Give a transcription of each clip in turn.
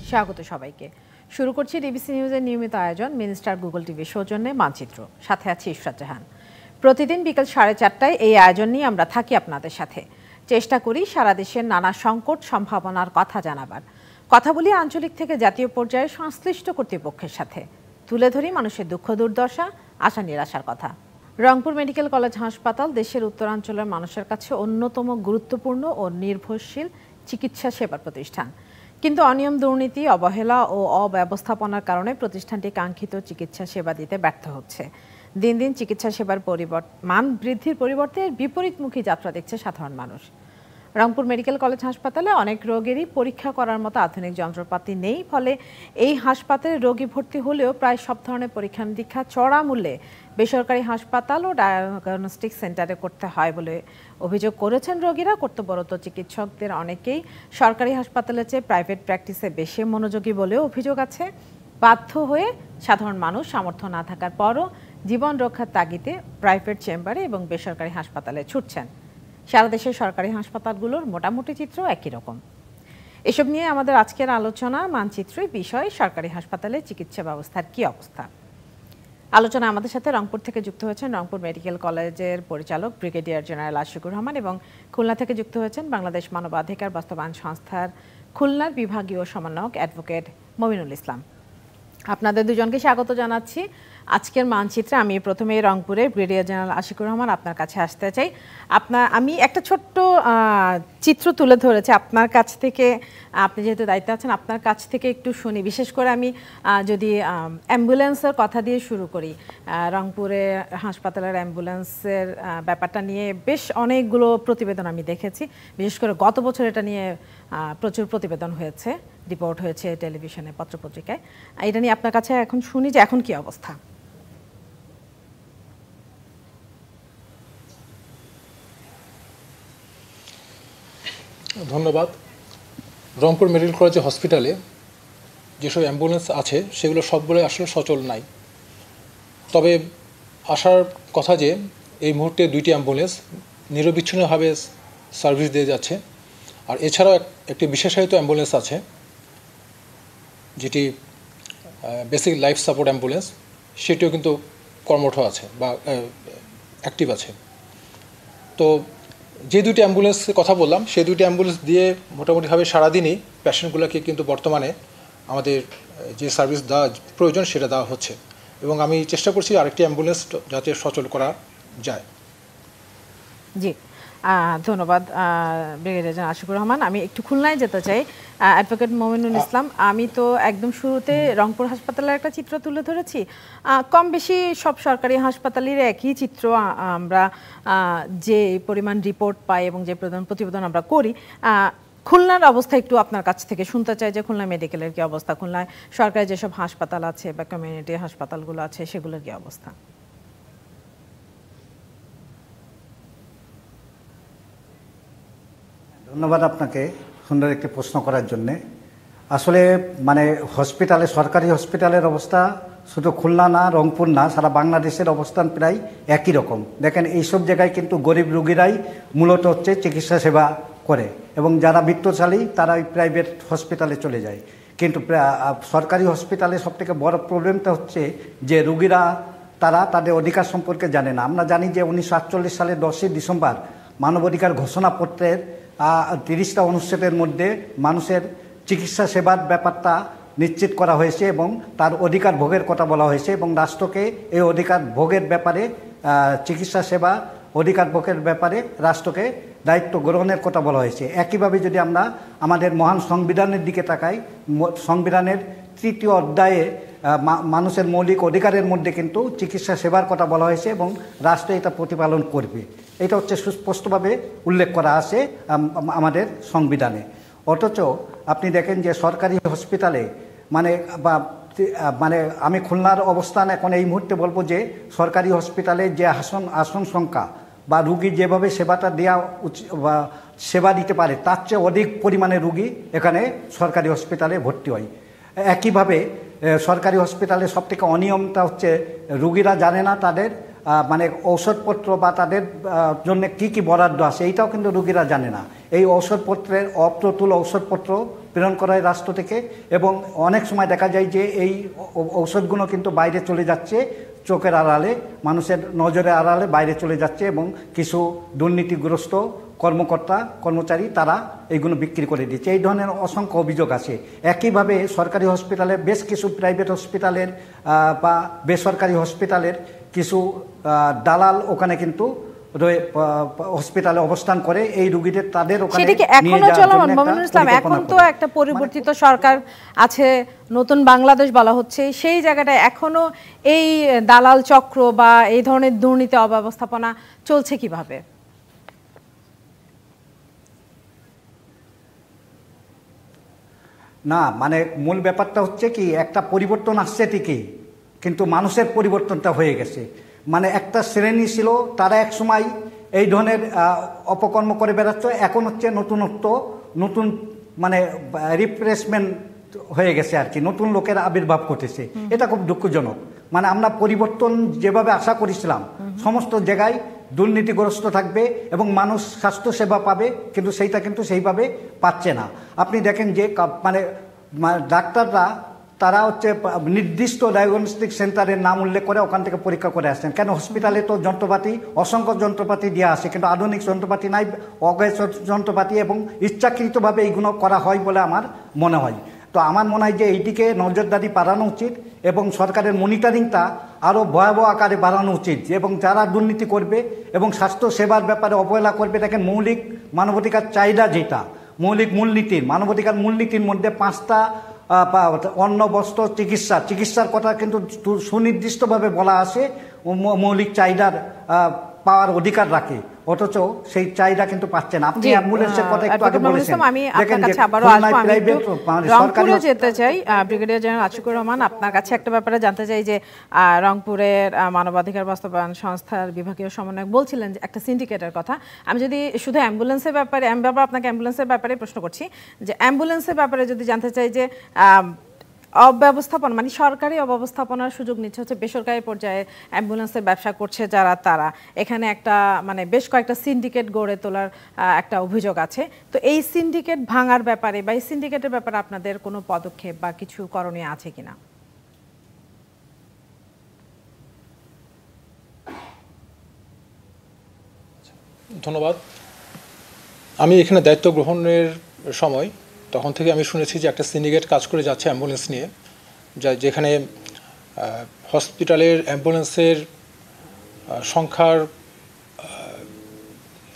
স্বাগত সবাইকে। শুরু করছি ডিবিসি নিউজের নিয়মিত আয়োজন মিনিস্টার গুগল টিভির সৌজন্যে মানচিত্র। সাথে আছি ইশরাত জাহান। প্রতিদিন বিকেল 4:30টায় এই আয়োজন নিয়ে আমরা থাকি আপনাদের সাথে। চেষ্টা করি সারা দেশের নানা সংকট সম্ভাবনার কথা জানাবার। কথা বলি আঞ্চলিক থেকে জাতীয় পর্যায়ে সংশ্লিষ্ট কর্তৃপক্ষের সাথে। তুলে ধরি মানুষের দুঃখ দুর্দশা, আশা নিরাশার কথা। রংপুর মেডিকেল কলেজ হাসপাতাল দেশের উত্তরাঞ্চলের মানুষের কাছে অন্যতম গুরুত্বপূর্ণ ও নির্ভরশীল চিকিৎসা সেবার প্রতিষ্ঠান। কিন্তু অনিয়ম, দুর্নীতি, অবহেলা ও অব্যবস্থাপনার কারণে প্রতিষ্ঠানটি কাঙ্ক্ষিত চিকিৎসা সেবা দিতে ব্যর্থ হচ্ছে। দিন দিন চিকিৎসা সেবার মান বৃদ্ধির পরিবর্তে বিপরীতমুখী যাত্রা দেখছে সাধারণ মানুষ। রংপুর মেডিকেল কলেজ হাসপাতালে অনেক রোগেরই পরীক্ষা করার মতো আধুনিক যন্ত্রপাতি নেই। ফলে এই হাসপাতালে রোগী ভর্তি হলেও প্রায় সব ধরনের পরীক্ষা নিরীক্ষা চড়া মূল্যে বেসরকারি হাসপাতাল ও ডায়াগনস্টিক সেন্টারে করতে হয় বলে অভিযোগ করেছেন রোগীরা। কর্তব্যরত চিকিৎসকদের অনেকেই সরকারি হাসপাতালের চেয়ে প্রাইভেট প্র্যাকটিসে বেশি মনোযোগী বলেও অভিযোগ আছে। বাধ্য হয়ে সাধারণ মানুষ সামর্থ্য না থাকার পরও জীবন রক্ষার তাগিদে প্রাইভেট চেম্বারে এবং বেসরকারি হাসপাতালে ছুটছেন। সারা দেশের সরকারি হাসপাতালগুলোর মোটামুটি চিত্র একই রকম। এসব নিয়ে আমাদের আজকের আলোচনা মানচিত্রই বিষয় সরকারি হাসপাতালে চিকিৎসা ব্যবস্থার কি অবস্থা। আলোচনা আমাদের সাথে রংপুর থেকে যুক্ত হয়েছেন রংপুর মেডিকেল কলেজের পরিচালক ব্রিগেডিয়ার জেনারেল আশিকুর রহমান এবং খুলনা থেকে যুক্ত হয়েছেন বাংলাদেশ মানবাধিকার বাস্তবায়ন সংস্থার খুলনার বিভাগীয় সমন্বয়ক অ্যাডভোকেট মমিনুল ইসলাম। আপনাদের দুজনকে স্বাগত জানাচ্ছি আজকের মানচিত্রে। আমি প্রথমে রংপুরে ব্রিগেডিয়ার জেনারেল আশিকুর রহমান আপনার কাছে আসতে চাই। আমি একটা ছোট্ট চিত্র তুলে ধরেছি আপনার কাছ থেকে, আপনি যেহেতু দায়িত্বে আছেন আপনার কাছ থেকে একটু শুনি। বিশেষ করে আমি যদি অ্যাম্বুলেন্সের কথা দিয়ে শুরু করি, রংপুরে হাসপাতালের অ্যাম্বুলেন্সের ব্যাপারটা নিয়ে বেশ অনেকগুলো প্রতিবেদন আমি দেখেছি। বিশেষ করে গত বছর এটা নিয়ে প্রচুর প্রতিবেদন হয়েছে, রিপোর্ট হয়েছে টেলিভিশনে, পত্রপত্রিকায়। এটা নিয়ে আপনার কাছে এখন শুনি যে এখন কি অবস্থা। ধন্যবাদ। রংপুর মেডিকেল কলেজ হসপিটালে যেসব অ্যাম্বুলেন্স আছে সেগুলো সবগুলো আসলে সচল নাই। তবে আসার কথা যে এই মুহূর্তে 2টি অ্যাম্বুলেন্স নিরবিচ্ছিন্নভাবে সার্ভিস দিয়ে যাচ্ছে। আর এছাড়াও একটি বিশেষায়িত অ্যাম্বুলেন্স আছে যেটি বেসিক লাইফ সাপোর্ট অ্যাম্বুলেন্স, সেটিও কিন্তু কর্মঠ আছে বা অ্যাক্টিভ আছে। তো যে 2টি অ্যাম্বুলেন্সের কথা বললাম সেই 2টি অ্যাম্বুলেন্স দিয়ে মোটামুটিভাবে সারাদিনই পেশেন্টগুলোকে কিন্তু বর্তমানে আমাদের যে সার্ভিস দেওয়া প্রয়োজন সেটা দেওয়া হচ্ছে এবং আমি চেষ্টা করছি আরেকটি অ্যাম্বুলেন্স যাতে সচল করা যায়। জি, ধন্যবাদ ব্রিগেডিয়ার জেনারেল আশিকুর রহমান। আমি একটু খুলনায় যেতে চাই। অ্যাডভোকেট মমিনুল ইসলাম, আমি তো একদম শুরুতে রংপুর হাসপাতালের একটা চিত্র তুলে ধরেছি। কম বেশি সব সরকারি হাসপাতালের একই চিত্র। আমরা যে পরিমাণ রিপোর্ট পাই এবং যে প্রতিবেদন আমরা করি, খুলনার অবস্থা একটু আপনার কাছ থেকে শুনতে চাই যে খুলনা মেডিকেলের কি অবস্থা, খুলনায় সরকারি যেসব হাসপাতাল আছে বা কমিউনিটি হাসপাতালগুলো আছে সেগুলোর কি অবস্থা। ধন্যবাদ আপনাকে সুন্দর একটি প্রশ্ন করার জন্যে। আসলে হসপিটালে, সরকারি হসপিটালের অবস্থা শুধু খুলনা না, রংপুর না, সারা বাংলাদেশের অবস্থান প্রায় একই রকম। দেখেন এইসব জায়গায় কিন্তু গরিব রোগীরাই মূলত চিকিৎসা সেবা করে এবং যারা বিত্তশালী তারা প্রাইভেট হসপিটালে চলে যায়। কিন্তু সরকারি হসপিটালে সবথেকে বড় প্রবলেমটা হচ্ছে যে রোগীরা তাদের অধিকার সম্পর্কে জানে না। আমরা জানি যে 1948 সালের 10ই ডিসেম্বর মানবাধিকার ঘোষণাপত্রের 30টা অনুচ্ছেদের মধ্যে মানুষের চিকিৎসা সেবার ব্যাপারটা নিশ্চিত করা হয়েছে এবং তার অধিকার ভোগের কথা বলা হয়েছে এবং রাষ্ট্রকে এই অধিকার ভোগের ব্যাপারে, চিকিৎসা সেবা অধিকার ভোগের ব্যাপারে রাষ্ট্রকে দায়িত্ব গ্রহণের কথা বলা হয়েছে। একইভাবে যদি আমরা আমাদের মহান সংবিধানের দিকে তাকাই, সংবিধানের 3য় অধ্যায়ে মানুষের মৌলিক অধিকারের মধ্যে কিন্তু চিকিৎসা সেবার কথা বলা হয়েছে এবং রাষ্ট্র এটা প্রতিপালন করবে। এটা হচ্ছে সুস্পষ্টভাবে উল্লেখ করা আছে আমাদের সংবিধানে। অথচ আপনি দেখেন যে সরকারি হসপিটালে আমি খুলনার অবস্থান এখন এই মুহূর্তে বলবো যে সরকারি হসপিটালে যে আসন সংখ্যা বা রুগী যেভাবে সেবাটা দেওয়া বা সেবা দিতে পারে তার চেয়ে অধিক পরিমাণে রুগী এখানে সরকারি হসপিটালে ভর্তি হয়। একইভাবে সরকারি হসপিটালে সবথেকে অনিয়মটা হচ্ছে রুগীরা জানে না তাদের ঔষধপত্র বা তাদের জন্য কি কি বরাদ্দ আছে এইটাও কিন্তু রোগীরা জানে না। এই ঔষধপত্রের অপ্রতুল ঔষধপত্র প্রেরণ করা হয় রাষ্ট্র থেকে, এবং অনেক সময় দেখা যায় যে এই ঔষধগুলো কিন্তু বাইরে চলে যাচ্ছে, চোখের আড়ালে, মানুষের নজরের আড়ালে বাইরে চলে যাচ্ছে, এবং কিছু দুর্নীতিগ্রস্ত কর্মকর্তা কর্মচারী তারা এইগুলো বিক্রি করে দিচ্ছে। এই ধরনের অসংখ্য অভিযোগ আছে। একইভাবে সরকারি হসপিটালে, বেশ কিছু প্রাইভেট হসপিটালের বা বেসরকারি হসপিটালের কিছু দালাল ওখানে কিন্তু হসপিটালে অবস্থান করে এই রোগীদের তাদের ওখানে সেটা কি এখনো চলমান? মমিনুল ইসলাম, এখন তো একটা পরিবর্তিত সরকার আছে, নতুন বাংলাদেশ বলা হচ্ছে, সেই জায়গাটায় এখনো এই দালাল চক্র বা এই ধরনের দুর্নীতি অব্যবস্থাপনা চলছে কিভাবে? না, মানে মূল ব্যাপারটা হচ্ছে কি, একটা পরিবর্তন আসছে ঠিকই, কিন্তু মানুষের পরিবর্তনটা হয়ে গেছে। মানে একটা শ্রেণী ছিল, তারা এক সময় এই ধরনের অপকর্ম করে বেড়াচ্ছে, এখন হচ্ছে নতুনত্ব, নতুন মানে রিপ্লেসমেন্ট হয়ে গেছে আর কি, নতুন লোকের আবির্ভাব ঘটেছে। এটা খুব দুঃখজনক। মানে আমরা পরিবর্তন যেভাবে আশা করেছিলাম, সমস্ত জায়গায় দুর্নীতিগ্রস্ত থাকবে এবং মানুষ স্বাস্থ্যসেবা পাবে, কিন্তু সেইটা কিন্তু সেইভাবে পাচ্ছে না। আপনি দেখেন যে মানে ডাক্তাররা তারা হচ্ছে নির্দিষ্ট ডায়াগনস্টিক সেন্টারের নাম উল্লেখ করে ওখান থেকে পরীক্ষা করে আসছেন। কেন? হসপিটালে তো যন্ত্রপাতি, অসংখ্য যন্ত্রপাতি দেওয়া আছে, কিন্তু আধুনিক যন্ত্রপাতি নাই, অজ্ঞাত যন্ত্রপাতি, এবং ইচ্ছাকৃতভাবে এইগুলো করা হয় বলে আমার মনে হয়। তো আমার মনে হয় যে এইদিকে নজরদারি বাড়ানো উচিত এবং সরকারের মনিটরিংটা আরও ভয়াবহ আকারে বাড়ানো উচিত, এবং যারা দুর্নীতি করবে এবং স্বাস্থ্য সেবার ব্যাপারে অবহেলা করবে, দেখেন মৌলিক মানবাধিকার চাহিদা যেটা, মৌলিক মূলনীতির, মানবাধিকার মূলনীতির মধ্যে 5টা অন্ন, বস্ত্র, চিকিৎসার কথা কিন্তু সুনির্দিষ্টভাবে বলা আছে, মৌলিক চাহিদার পাওয়ার অধিকার রাখে, অথচ সেই চাহিদা কিন্তু পাচ্ছে না। আপনি অ্যাম্বুলেন্সের কথা একটু আগে বলেছেন। আমি আপনার কাছে আবারও আসবো, আমি রংপুরে যেতে চাই। ব্রিগেডিয়ার জেনারেল আশিকুর রহমান, আপনার কাছে একটা ব্যাপারে জানতে চাই যে রংপুরের মানবাধিকার বাস্তবায়ন সংস্থার বিভাগীয় সমন্বয়ক বলছিলেন যে একটা সিন্ডিকেটের কথা। আমি যদি শুধু অ্যাম্বুলেন্সের ব্যাপারে, আমি আপনাকে অ্যাম্বুলেন্সের ব্যাপারে প্রশ্ন করছি, যে অ্যাম্বুলেন্সের ব্যাপারে যদি জানতে চাই যে অব্যবস্থাপনা, মানে সরকারি অব্যবস্থাপনার সুযোগ নিচ্ছে হচ্ছে বেসরকারি পর্যায়ে অ্যাম্বুলেন্সের ব্যবসা করছে যারা, তারা এখানে একটা মানে বেশ কয়েকটা সিন্ডিকেট গড়ে তোলার একটা অভিযোগ আছে। তো এই সিন্ডিকেট ভাঙার ব্যাপারে বা এই সিন্ডিকেটের ব্যাপারে আপনাদের কোনো পদক্ষেপ বা কিছু করণীয় আছে কিনা? ধন্যবাদ। আমি এখানে দায়িত্ব গ্রহণের সময় তখন থেকে আমি শুনেছি যে একটা সিন্ডিকেট কাজ করে যাচ্ছে অ্যাম্বুলেন্স নিয়ে, যেখানে হসপিটালের অ্যাম্বুলেন্সের সংখ্যার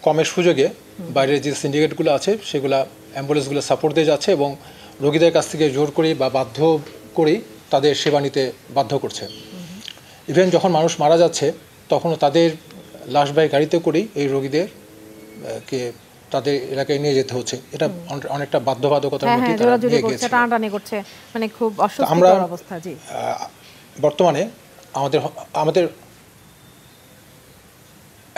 কমের সুযোগে বাইরের যে সিন্ডিকেটগুলো আছে সেগুলো অ্যাম্বুলেন্সগুলো সাপোর্ট দিয়ে যাচ্ছে এবং রোগীদের কাছ থেকে জোর করে বা বাধ্য করেই তাদের সেবা নিতে বাধ্য করছে। ইভেন যখন মানুষ মারা যাচ্ছে তখনও তাদের লাশবাহী গাড়িতে করেই এই রোগীদেরকে তাদের এলাকায় নিয়ে যেতে হচ্ছে। এটা অনেকটা বাধ্যবাধকতার মধ্যে তারা নিয়ে গেছে, টানাটানি করছে, মানে খুব অস্বস্তিকর অবস্থা। জি, বর্তমানে আমাদের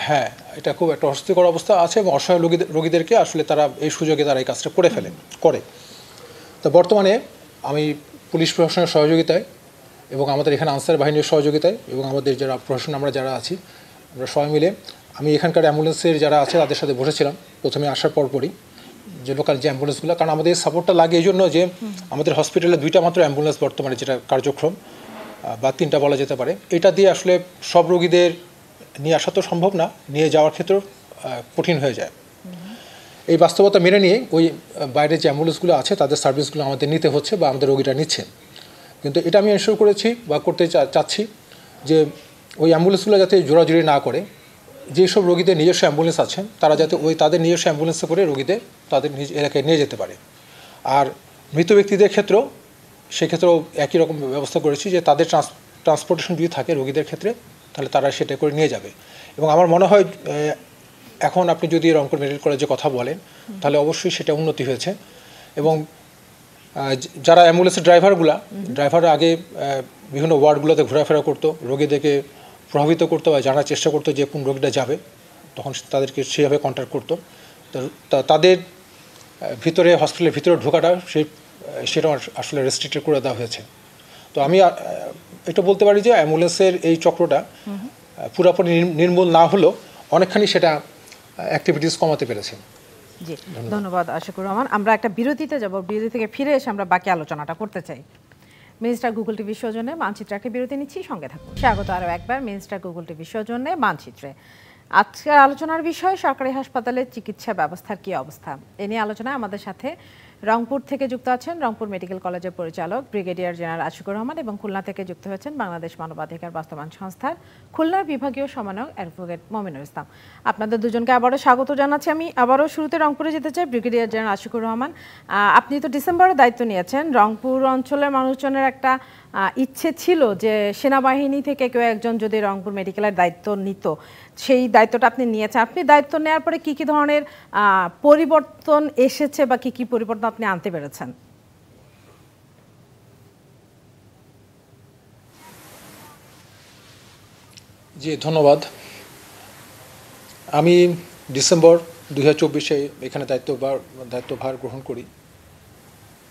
হ্যাঁ, এটা খুব একটা অস্বস্তিকর অবস্থা আছে এবং অসহায় রোগীদেরকে আসলে তারা এই সুযোগে তারা এই কাজটা করে। তো বর্তমানে আমি পুলিশ প্রশাসনের সহযোগিতায় এবং আমাদের এখানে আনসার বাহিনীর সহযোগিতায় এবং আমাদের যারা প্রশাসন আমরা যারা আছি, আমরা সবাই মিলে আমি এখানকার অ্যাম্বুলেন্সের যারা আছে তাদের সাথে বসেছিলাম প্রথমে আসার পরপরই, যে লোকাল যে অ্যাম্বুলেন্সগুলো, কারণ আমাদের সাপোর্টটা লাগে এই জন্য যে আমাদের হসপিটালে 2টা মাত্র অ্যাম্বুলেন্স বর্তমানে যেটা কার্যক্রম, বা 3টা বলা যেতে পারে। এটা দিয়ে আসলে সব রোগীদের নিয়ে আসা তো সম্ভব না, নিয়ে যাওয়ার ক্ষেত্রেও কঠিন হয়ে যায়। এই বাস্তবতা মেনে নিয়ে ওই বাইরে যে অ্যাম্বুলেন্সগুলো আছে তাদের সার্ভিসগুলো আমাদের নিতে হচ্ছে বা আমাদের রোগীরা নিচ্ছে। কিন্তু এটা আমি এনশিওর করেছি বা করতে চাচ্ছি যে ওই অ্যাম্বুলেন্সগুলো যাতে জোরাজুরি না করে, যেসব রোগীদের নিজস্ব অ্যাম্বুলেন্স আছে তারা যাতে তাদের নিজস্ব অ্যাম্বুলেন্সে করে রোগীদের তাদের নিজ এলাকায় নিয়ে যেতে পারে। আর মৃত ব্যক্তিদের ক্ষেত্রেও সেক্ষেত্রেও একই রকম ব্যবস্থা করেছি যে তাদের ট্রান্সপোর্টেশন যদি থাকে রোগীদের ক্ষেত্রে তাহলে তারা সেটা করে নিয়ে যাবে। এবং আমার মনে হয় এখন আপনি যদি রংপুর মেডিকেল কলেজে কথা বলেন তাহলে অবশ্যই সেটা উন্নতি হয়েছে। এবং যারা অ্যাম্বুলেন্সের ড্রাইভাররা আগে বিভিন্ন ওয়ার্ডগুলোতে ঘোরাফেরা করতো, রোগীদেরকে প্রভাবিত করতো বা জানার চেষ্টা করতো যে কোন রোগীটা যাবে, তখন তাদেরকে সেভাবে কন্ট্যাক্ট করতো। তাদের ভিতরে হসপিটালের ভিতরে ঢোকাটা সেটা আসলে রেস্ট্রিক্টেড করে দেওয়া হয়েছে। তো আমি এটা বলতে পারি যে অ্যাম্বুলেন্সের এই চক্রটা পুরোপুরি নির্মূল না হলেও অনেকখানি সেটা অ্যাক্টিভিটিস কমাতে পেরেছে। জি, ধন্যবাদ আশিকুর রহমান। আমরা একটা বিরতিতে যাব, বিরতি থেকে ফিরে এসে আমরা বাকি আলোচনাটা করতে চাই। মিনিস্টার গুগল টিভির সৌজন্যে মানচিত্রে একটা বিরতি নিচ্ছি, সঙ্গে থাকুন। স্বাগত আরও একবার মিনিস্টার গুগল টিভির সৌজন্যে মানচিত্রে। আজকের আলোচনার বিষয় সরকারি হাসপাতালের চিকিৎসা ব্যবস্থার কি অবস্থা। এ নিয়ে আলোচনায় আমাদের সাথে রংপুর থেকে যুক্ত আছেন রংপুর মেডিকেল কলেজের পরিচালক ব্রিগেডিয়ার জেনারেল আশিকুর রহমান এবং খুলনা থেকে যুক্ত হয়েছেন বাংলাদেশ মানবাধিকার বাস্তবায়ন সংস্থার খুলনার বিভাগীয় সমন্বয়ক অ্যাডভোকেট মমিনুল ইসলাম। আপনাদের দুজনকে আবারও স্বাগত জানাচ্ছি। আমি আবারও শুরুতে রংপুরে যেতে চাই। ব্রিগেডিয়ার জেনারেল আশিকুর রহমান, আপনি তো ডিসেম্বরে দায়িত্ব নিয়েছেন। রংপুর অঞ্চলের মানুষজনের একটা ইচ্ছে ছিল যে সেনাবাহিনী থেকে কেউ একজন যদি রংপুর মেডিকেলের দায়িত্ব নিত, সেই দায়িত্বটা আপনি নিয়েছেন। আপনি দায়িত্ব নেওয়ার পরে কি কি ধরনের পরিবর্তন এসেছে বা কি কি পরিবর্তন আপনি আনতে পেরেছেন? জি, ধন্যবাদ। আমি ডিসেম্বর 2024-এ এখানে দায়িত্বভার গ্রহণ করি।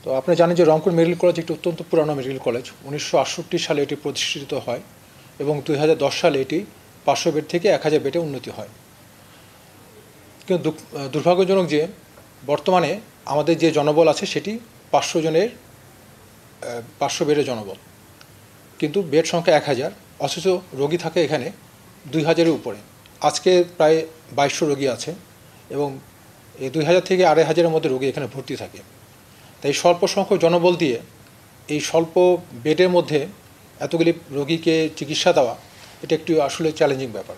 তো আপনি জানেন যে রংপুর মেডিকেল কলেজ একটি অত্যন্ত পুরানো মেডিকেল কলেজ। 1968 সালে এটি প্রতিষ্ঠিত হয় এবং 2010 সালে এটি 500 বেড থেকে 1000 বেডে উন্নতি হয়। কিন্তু দুর্ভাগ্যজনক যে বর্তমানে আমাদের যে জনবল আছে সেটি 500 বেডের জনবল, কিন্তু বেড সংখ্যা 1000, অথচ রোগী থাকে এখানে 2000-এর উপরে। আজকে প্রায় 2200 রোগী আছে এবং এই 2000 থেকে 2500-এর মধ্যে রোগী এখানে ভর্তি থাকে। তাই স্বল্প সংখ্যক জনবল দিয়ে এই স্বল্প বেডের মধ্যে এতগুলি রোগীকে চিকিৎসা দেওয়া, এটা একটি আসলে চ্যালেঞ্জিং ব্যাপার।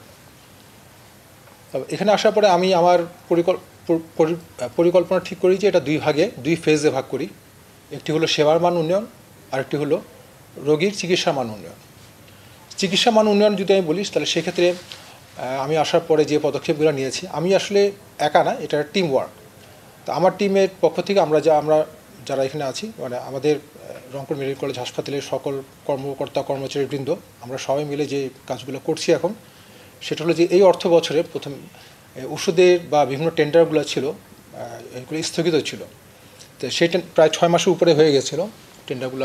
এখানে আসার পরে আমি আমার পরিকল্পনা ঠিক করি যে এটা দুই ফেজে ভাগ করি। একটি হলো সেবার মান উন্নয়ন, আরেকটি হলো রোগীর চিকিৎসা মান উন্নয়ন। চিকিৎসা মান উন্নয়ন যদি আমি বলি, তাহলে সেক্ষেত্রে আমি আসার পরে যে পদক্ষেপগুলো নিয়েছি, আমি আসলে একা না, এটা টিম ওয়ার্ক। তো আমার টিমের পক্ষ থেকে আমরা যারা এখানে আছি, মানে আমাদের রংপুর মেডিকেল কলেজ হাসপাতালের সকল কর্মচারীবৃন্দ, আমরা সবাই মিলে যে কাজগুলো করছি এখন, সেটা হলো যে এই অর্থ বছরে প্রথম ওষুধের বা বিভিন্ন টেন্ডারগুলো ছিল, এগুলো স্থগিত ছিল। তো সেই প্রায় 6 মাসের উপরে হয়ে গেছিলো, টেন্ডারগুলো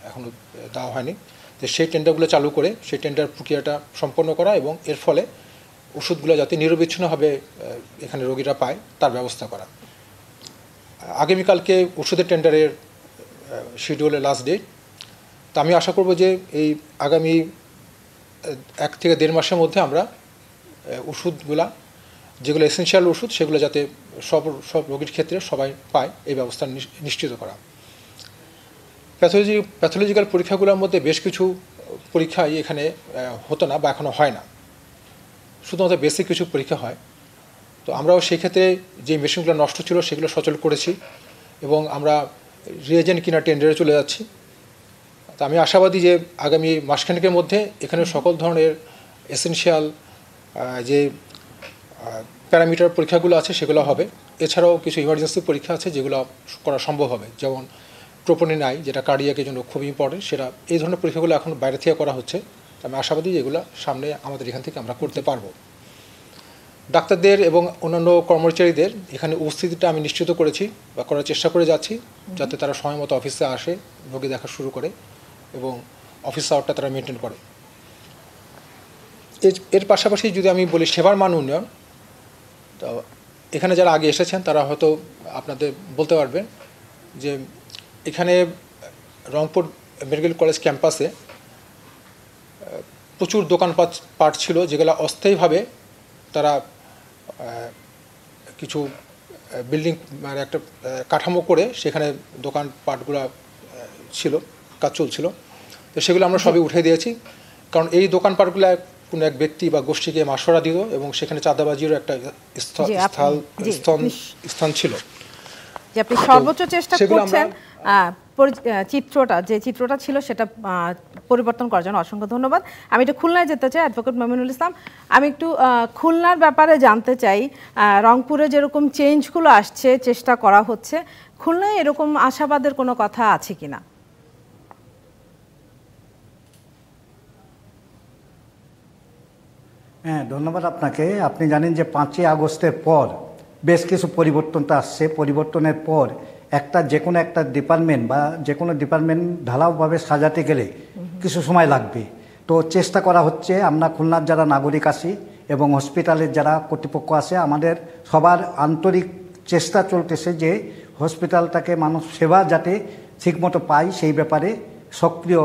এখনও দেওয়া হয়নি। তো সেই টেন্ডারগুলো চালু করে সেই টেন্ডার প্রক্রিয়াটা সম্পন্ন করা এবং এর ফলে ওষুধগুলো যাতে নিরবিচ্ছিন্নভাবে এখানে রোগীরা পায় তার ব্যবস্থা করা। আগামীকালকে ওষুধের টেন্ডারের শিডিউলের লাস্ট ডেট। তো আমি আশা করব যে এই আগামী 1 থেকে 1.5 মাসের মধ্যে আমরা ওষুধগুলা, যেগুলো এসেনশিয়াল ওষুধ, সেগুলো যাতে সব রোগীর ক্ষেত্রে সবাই পায়, এই ব্যবস্থা নিশ্চিত করা। প্যাথোলজিক্যাল পরীক্ষাগুলোর মধ্যে বেশ কিছু পরীক্ষাই এখানে হতো না বা এখনও হয় না, শুধুমাত্র বেসিক কিছু পরীক্ষা হয়। তো আমরাও সেই ক্ষেত্রে যে মেশিনগুলো নষ্ট ছিল সেগুলো সচল করেছি এবং আমরা রিয়েজেন্ট কিনা টেন্ডারে চলে যাচ্ছি। তো আমি আশাবাদী যে আগামী মাসখানেকের মধ্যে এখানে সকল ধরনের এসেনশিয়াল যে প্যারামিটার পরীক্ষাগুলো আছে সেগুলো হবে। এছাড়াও কিছু ইমার্জেন্সি পরীক্ষা আছে যেগুলো করা সম্ভব হবে, যেমন ট্রোপোনিন আই, যেটা কার্ডিয়াকের জন্য খুবই ইম্পর্টেন্ট, সেটা এই ধরনের পরীক্ষাগুলো এখন বাইরে থেকে করা হচ্ছে। আমি আশাবাদী যে এগুলো সামনে আমাদের এখান থেকে আমরা করতে পারবো। ডাক্তারদের এবং অন্যান্য কর্মচারীদের এখানে উপস্থিতিটা আমি নিশ্চিত করেছি বা করার চেষ্টা করে যাচ্ছি, যাতে তারা সময় মতো অফিসে আসে, রোগী দেখা শুরু করে এবং অফিস আওয়ারটা তারা মেনটেন করে। এর পাশাপাশি যদি আমি বলি সেবার মান উন্নয়ন, তো এখানে যারা আগে এসেছেন তারা হয়তো আপনাদের বলতে পারবেন যে এখানে রংপুর মেডিকেল কলেজ ক্যাম্পাসে প্রচুর দোকানপাট ছিল, যেগুলো অস্থায়ীভাবে তারা কিছু বিল্ডিং, মানে একটা কাঠামো করে সেখানে দোকানপাটগুলো ছিল, কাজ চলছিল। তো সেগুলো আমরা সবই উঠে দিয়েছি, কারণ এই দোকানপাটগুলো কোনো এক ব্যক্তি বা গোষ্ঠীকে মাসোয়ারা দিত এবং সেখানে চাঁদাবাজিরও একটা স্থান ছিল। যে আপনি সর্বোচ্চ চেষ্টা করছেন চিত্রটা ছিল সেটা পরিবর্তন করার জন্য অসংখ্য ধন্যবাদ। আমি একটু খুলনায় যেতে চাই, অ্যাডভোকেট মমিনুল ইসলাম, আমি একটু খুলনার ব্যাপারে জানতে চাই। রংপুরে যেরকম চেঞ্জগুলো আসছে, চেষ্টা করা হচ্ছে, খুলনায় এরকম আশাবাদের কোনো কথা আছে কিনা? হ্যাঁ, ধন্যবাদ আপনাকে। আপনি জানেন যে 5ই আগস্টের পর বেশ কিছু পরিবর্তনটা আসছে। পরিবর্তনের পর যে কোনো একটা ডিপার্টমেন্ট বা যে কোনো ডিপার্টমেন্ট ঢালাওভাবে সাজাতে গেলে কিছু সময় লাগবে। তো চেষ্টা করা হচ্ছে, আমরা খুলনার যারা নাগরিক আছি এবং হসপিটালের যারা কর্তৃপক্ষ আছে, আমাদের সবার আন্তরিক চেষ্টা চলতেছে যে হসপিটালটাকে মানুষ সেবা যাতে ঠিকমতো পায় সেই ব্যাপারে সক্রিয়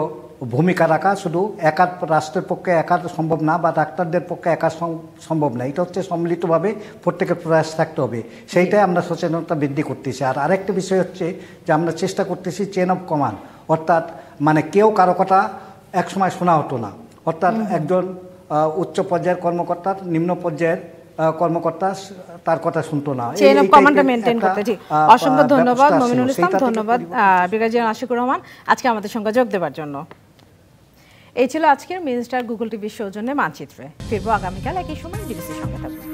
ভূমিকা রাখা। শুধু একা রাষ্ট্রের পক্ষে একা সম্ভব না, বা ডাক্তারদের পক্ষে একা সম্ভব না, এটা হচ্ছে সম্মিলিতভাবে প্রত্যেকের প্রয়াস থাকতে হবে। সেইটাই আমরা সচেতনতা বৃদ্ধি করতেছি। আর আরেকটা বিষয় হচ্ছে যে আমরা চেষ্টা করতেছি চেন অফ কমান্ড, অর্থাৎ মানে কেউ কারো কথা একসময় শোনা হতো না, অর্থাৎ একজন উচ্চ পর্যায়ের কর্মকর্তা নিম্ন পর্যায়ের কর্মকর্তা তার কথা শুনতো না। চেইন অফ কমান্ডটা মেইনটেইন করতে। ঠিক, অসংখ্য ধন্যবাদ মমিনুল ইসলাম, ধন্যবাদ ব্রিগেডিয়ার আশিকুর রহমান আজকে আমাদের সঙ্গে যোগ দেওয়ার জন্য। এই ছিল আজকের মিনিস্টার গুগল টিভির সৌজন্যে মানচিত্রে। ফিরবো আগামীকাল একই সময়। ডিবিসির সঙ্গে থাকবো।